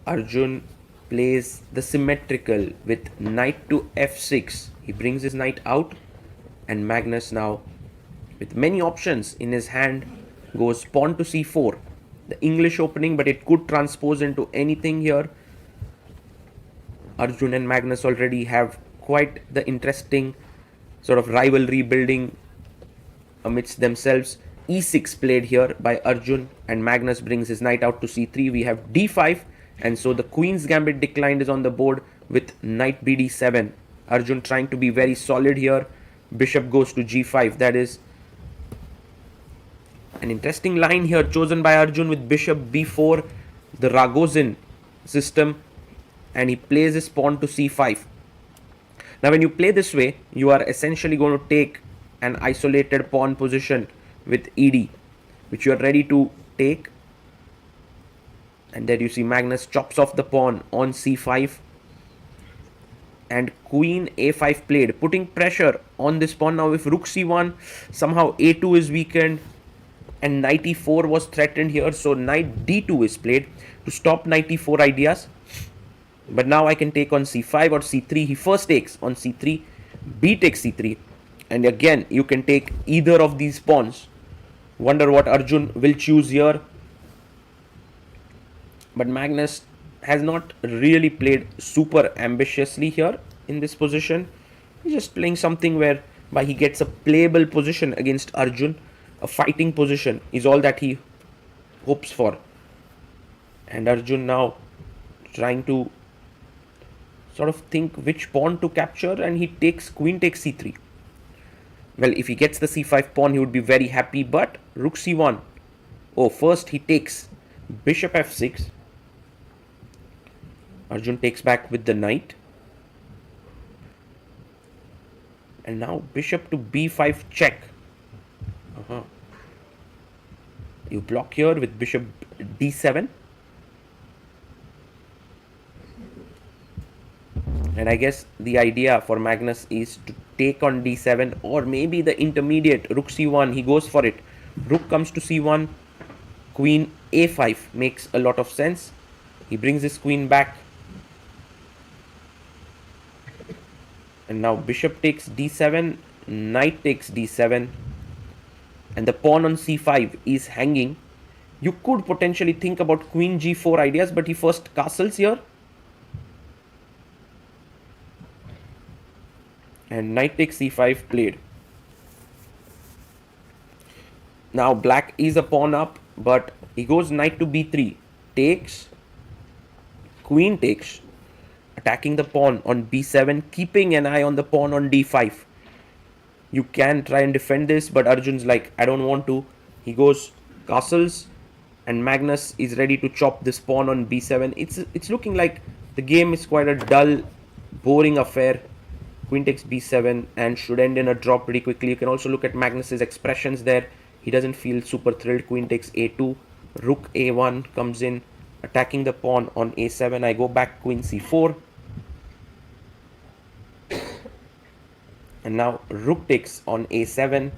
Arjun plays the symmetrical with knight to f6. He brings his knight out, and Magnus now, with many options in his hand, goes pawn to c4. The English opening, but it could transpose into anything here. Arjun and Magnus already have quite the interesting sort of rivalry building amidst themselves. e6 played here by Arjun, and Magnus brings his knight out to c3. We have d5, and so the queen's gambit declined is on the board with knight bd7. Arjun trying to be very solid here. Bishop goes to g5. That is an interesting line here chosen by Arjun with bishop b4, the Ragozin system, and he plays his pawn to c5. Now when you play this way, you are essentially going to take an isolated pawn position with ed, which you are ready to take. And there you see Magnus chops off the pawn on c5, and queen a5 played, putting pressure on this pawn. Now if rook c1, somehow a2 is weakened, and knight e4 was threatened here, so knight d2 is played to stop knight e4 ideas. But now I can take on c5 or c3. He first takes on c3, b takes c3, and again you can take either of these pawns. Wonder what Arjun will choose here. But Magnus has not really played super ambitiously here in this position. He's just playing something whereby he gets a playable position against Arjun. A fighting position is all that he hopes for. And Arjun now trying to sort of think which pawn to capture, and he takes queen takes c3. Well, if he gets the c5 pawn, he would be very happy, but rook c1. Oh, first he takes bishop f6. Arjun takes back with the knight. And now bishop to b5 check. You block here with bishop d7. And I guess the idea for Magnus is to take on d7, or maybe the intermediate rook c1. He goes for it. Rook comes to c1. Queen a5 makes a lot of sense. He brings his queen back. And now bishop takes d7. Knight takes d7. And the pawn on c5 is hanging. You could potentially think about queen g4 ideas, but he first castles here. And knight takes c5 played. Now black is a pawn up, but he goes knight to b3. Takes. Queen takes. Attacking the pawn on b7, keeping an eye on the pawn on d5. You can try and defend this, but Arjun's like, I don't want to. He goes castles, and Magnus is ready to chop this pawn on b7. It's looking like the game is quite a dull, boring affair. Queen takes b7 and should end in a draw pretty quickly. You can also look at Magnus's expressions there. He doesn't feel super thrilled. Queen takes a2. Rook a1 comes in, attacking the pawn on a7. I go back queen c4. And now rook takes on a7.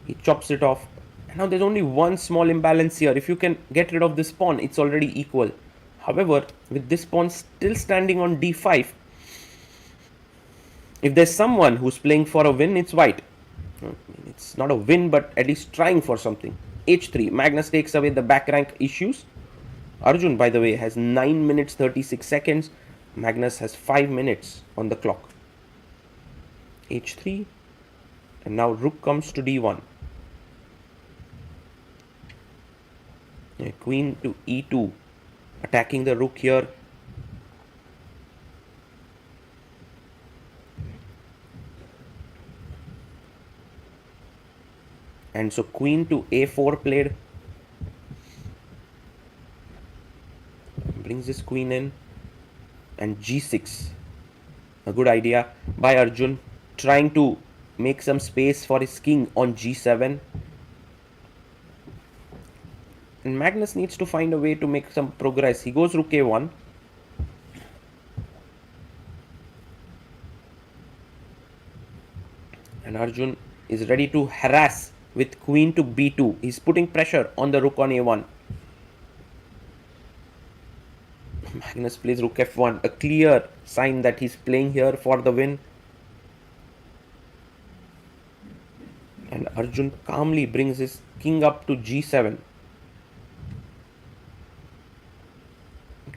He chops it off. And now there's only one small imbalance here. If you can get rid of this pawn, it's already equal. However, with this pawn still standing on d5, if there's someone who's playing for a win, it's white. It's not a win, but at least trying for something. h3. Magnus takes away the back rank issues. Arjun, by the way, has 9 minutes 36 seconds. Magnus has 5 minutes on the clock. h3. And now rook comes to d1. Queen to e2. Attacking the rook here. And so queen to a4 played. Brings his queen in. And g6. A good idea by Arjun. Trying to make some space for his king on g7. And Magnus needs to find a way to make some progress. He goes rook a1. And Arjun is ready to harass with queen to b2. He's putting pressure on the rook on a1. Magnus plays rook f1, a clear sign that he's playing here for the win. And Arjun calmly brings his king up to g7.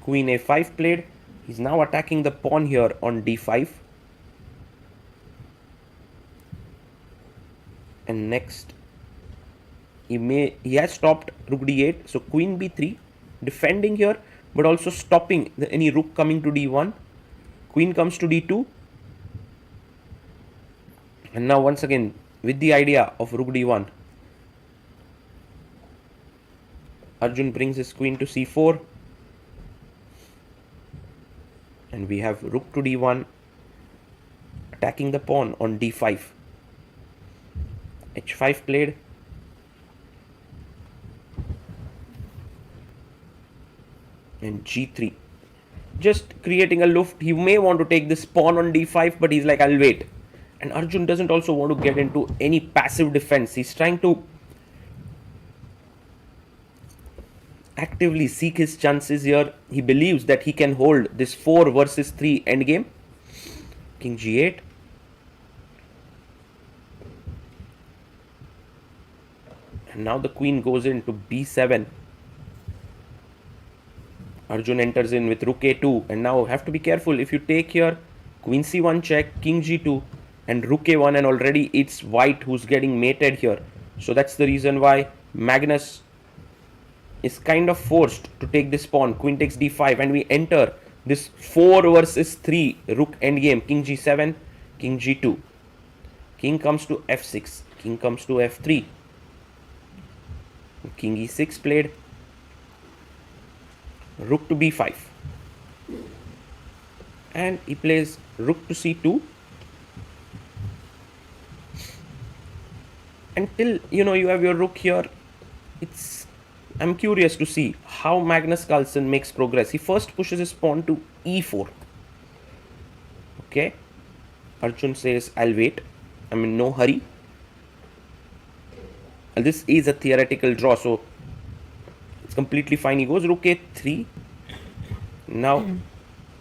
Queen a5 played. He's now attacking the pawn here on d5. And next, he has stopped rook d8. So queen b3, defending here, but also stopping any rook coming to d1. Queen comes to d2. And now once again, with the idea of rook d1, Arjun brings his queen to c4. And we have rook to d1, attacking the pawn on d5. h5 played. And g3. Just creating a luft. He may want to take this pawn on d5, but he's like, I'll wait. And Arjun doesn't also want to get into any passive defense. He's trying to actively seek his chances here. He believes that he can hold this 4 versus 3 endgame. King g8. And now the queen goes into b7. Arjun enters in with rook a2. And now have to be careful. If you take here, queen c1 check, king g2, and rook a1, and already it's white who's getting mated here. So that's the reason why Magnus is kind of forced to take this pawn. Queen takes d5, and we enter this 4 versus 3 rook endgame. King g7, king g2. King comes to f6, king comes to f3. King e6 played. Rook to b5. And he plays rook to c2. Until you have your rook here, I'm curious to see how Magnus Carlsen makes progress. He first pushes his pawn to e4. Okay. Arjun says, I'll wait. I'm in no hurry. And this is a theoretical draw, so it's completely fine. He goes rook a3. Now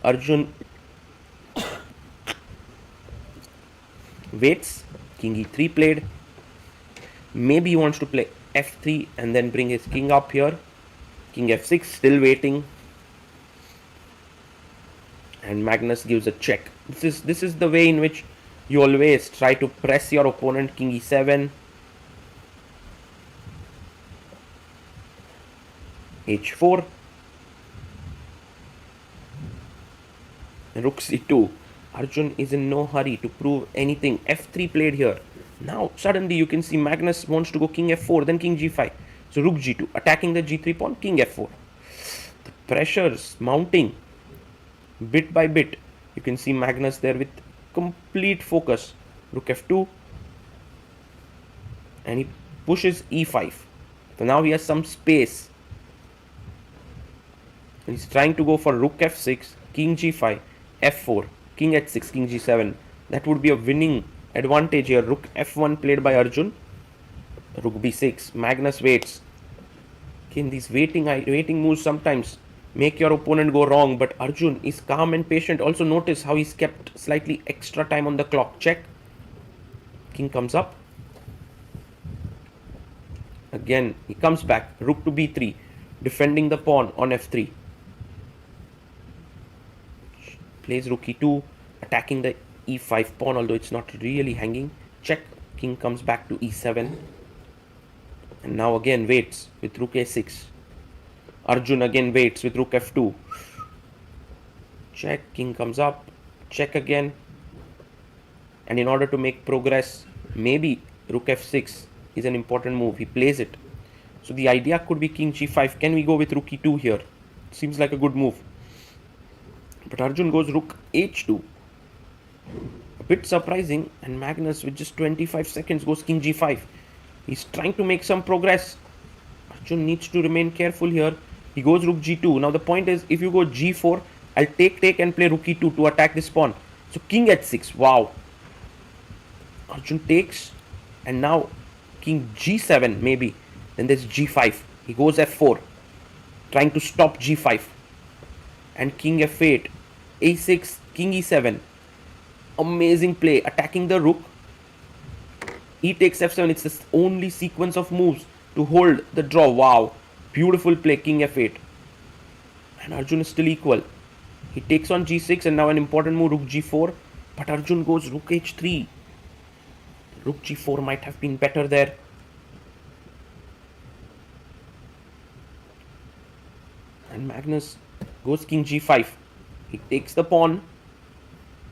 Arjun waits. King e3 played. Maybe he wants to play f3 and then bring his king up here. King f6, still waiting. And Magnus gives a check. This is the way in which you always try to press your opponent. King e7. h4. Rook c2. Arjun is in no hurry to prove anything. f3 played here. Now suddenly you can see Magnus wants to go king f4, then king g5. So rook g2, attacking the g3 pawn, king f4. The pressure's mounting bit by bit. You can see Magnus there with complete focus. Rook f2. And he pushes e5. So now he has some space. He's trying to go for rook f6, king g5, f4, king h6, king g7. That would be a winning advantage here. Rook f1 played by Arjun. Rook b6. Magnus waits. In these waiting moves sometimes make your opponent go wrong, but Arjun is calm and patient. Also notice how he's kept slightly extra time on the clock. Check. King comes up. Again, he comes back. Rook to b3. Defending the pawn on f3. Plays rook e2. Attacking the e5 pawn, although it's not really hanging. Check. King comes back to e7. And now again waits with rook a6. Arjun again waits with rook f2. Check. King comes up. Check again. And in order to make progress, maybe rook f6 is an important move. He plays it. So the idea could be king g5. Can we go with rook e2 here? Seems like a good move. But Arjun goes rook h2. A bit surprising. And Magnus with just 25 seconds goes king g5. He's trying to make some progress. Arjun needs to remain careful here. He goes rook g2. Now the point is, if you go g4, I'll take and play rook e2 to attack this pawn. So king h6. Wow. Arjun takes. And now king g7 maybe. Then there's g5. He goes f4. Trying to stop g5. And king f8, a6, king e7. Amazing play, attacking the rook. E takes f7. It's the only sequence of moves to hold the draw. Wow, beautiful play, king f8. And Arjun is still equal. He takes on g6, and now an important move, rook g4. But Arjun goes rook h3. Rook g4 might have been better there. And Magnus goes king g5. He takes the pawn.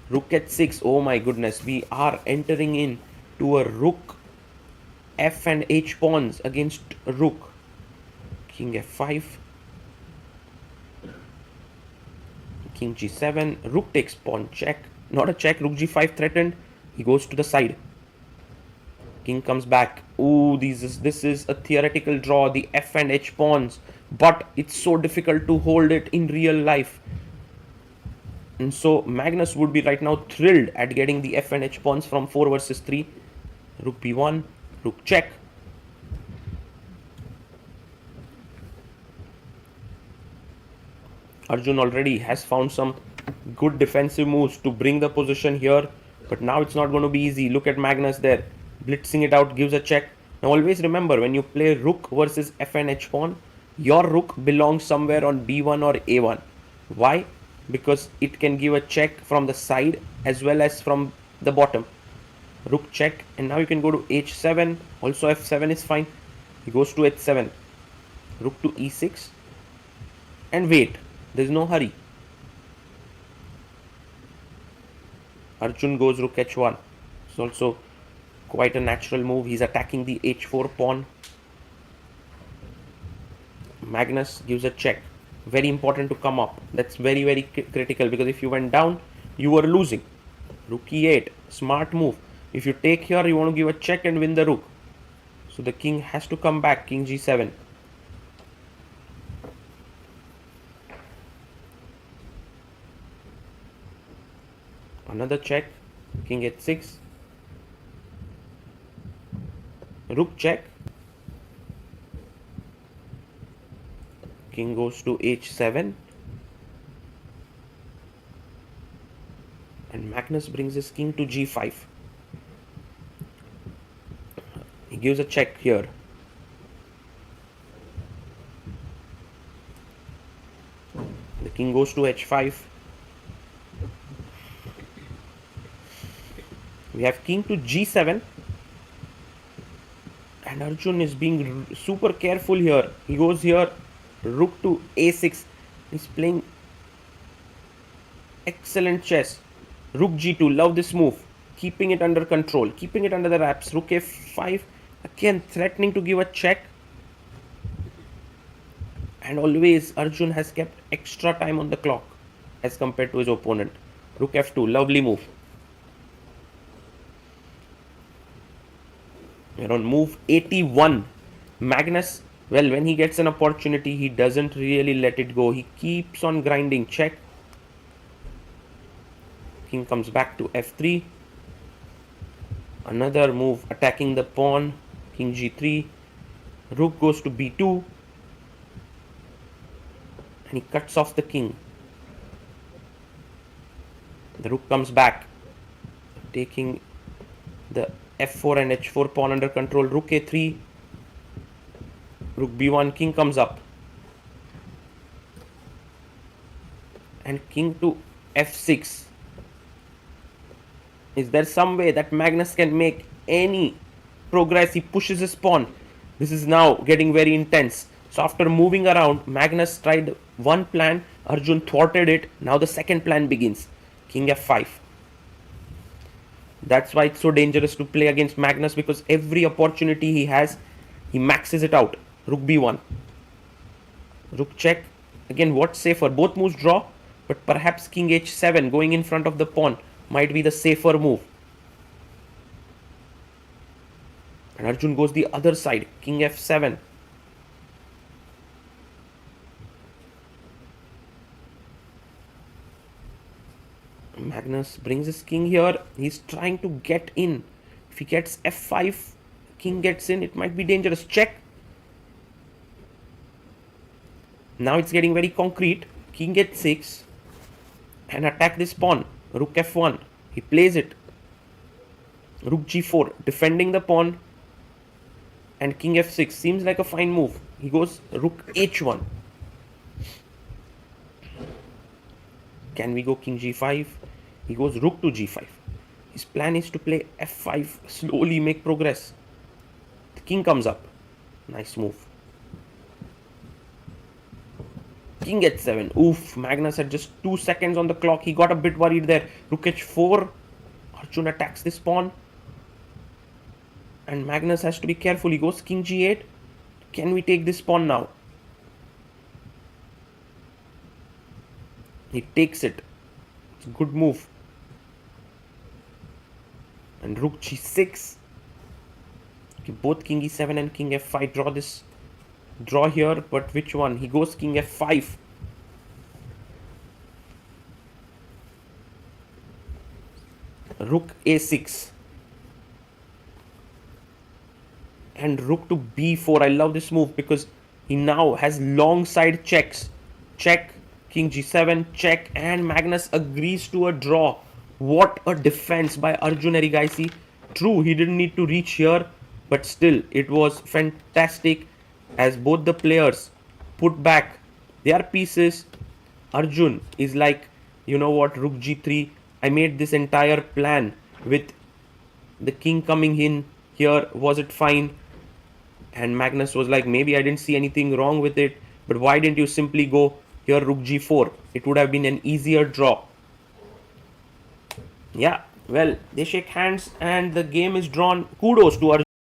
Rook h6. Oh my goodness, we are entering in to a rook f and h pawns against a rook. King f5. King g7. Rook takes pawn check. Not a check. Rook g5 threatened. He goes to the side. King comes back. Ooh, this is a theoretical draw. The f and h pawns. But it's so difficult to hold it in real life. And so Magnus would be right now thrilled at getting the f and h pawns from 4 versus 3. Rook b1. Rook check. Arjun already has found some good defensive moves to bring the position here. But now it's not going to be easy. Look at Magnus there. Blitzing it out, gives a check. Now always remember, when you play rook versus f and h pawn, your rook belongs somewhere on b1 or a1. Why? Because it can give a check from the side as well as from the bottom. Rook check, and now you can go to h7. Also f7 is fine. He goes to h7. Rook to e6. And wait. There is no hurry. Arjun goes rook h1. It's also quite a natural move. He's attacking the h4 pawn. Magnus gives a check. Very important to come up. That's very, very critical, because if you went down, you were losing. Rook e8. Smart move. If you take here, you want to give a check and win the rook. So the king has to come back. King g7. Another check. King h6. Rook check. King goes to h7. And Magnus brings his king to g5. He gives a check here. The king goes to h5. We have king to g7. And Arjun is being super careful here. He goes here. Rook to a6. He's playing excellent chess. Rook g2. Love this move. Keeping it under control. Keeping it under the wraps. Rook f5. Again threatening to give a check. And always Arjun has kept extra time on the clock as compared to his opponent. Rook f2. Lovely move. We're on move 81. Magnus, well, when he gets an opportunity, he doesn't really let it go. He keeps on grinding. Check. King comes back to f3. Another move attacking the pawn. King g3. Rook goes to b2. And he cuts off the king. The rook comes back, taking the f4 and h4 pawn under control. Rook a3. Rook b1. King comes up. And king to f6. Is there some way that Magnus can make any progress? He pushes his pawn. This is now getting very intense. So after moving around, Magnus tried one plan. Arjun thwarted it. Now the second plan begins. King f5. That's why it's so dangerous to play against Magnus, because every opportunity he has, he maxes it out. Rook b1. Rook check. Again, what's safer? Both moves draw, but perhaps king h7 going in front of the pawn might be the safer move. And Arjun goes the other side. King f7. Magnus brings his king here. He's trying to get in. If he gets f5, king gets in, it might be dangerous. Check. Now it's getting very concrete. king h6 and attack this pawn. Rook f1. He plays it. Rook g4, defending the pawn, and king f6 seems like a fine move. He goes rook h1. Can we go king g5? He goes rook to g5. His plan is to play f5, slowly make progress. The king comes up. Nice move. King h7. Oof, Magnus had just 2 seconds on the clock. He got a bit worried there. Rook h4. Arjun attacks this pawn. And Magnus has to be careful. He goes king g8. Can we take this pawn now? He takes it. It's a good move. And rook g6. Okay, both king e7 and king f5 draw here, but which one? He goes king f5. Rook a6. And rook to b4. I love this move because he now has long side checks. Check, king g7, check, and Magnus agrees to a draw. What a defense by Arjun Erigaisi. True, he didn't need to reach here, but still, it was fantastic as both the players put back their pieces. Arjun is like, you know what, rook g3. I made this entire plan with the king coming in here. Was it fine? And Magnus was like, maybe I didn't see anything wrong with it, but why didn't you simply go here rook g4? It would have been an easier draw. Yeah, well, they shake hands and the game is drawn. Kudos to Arjun.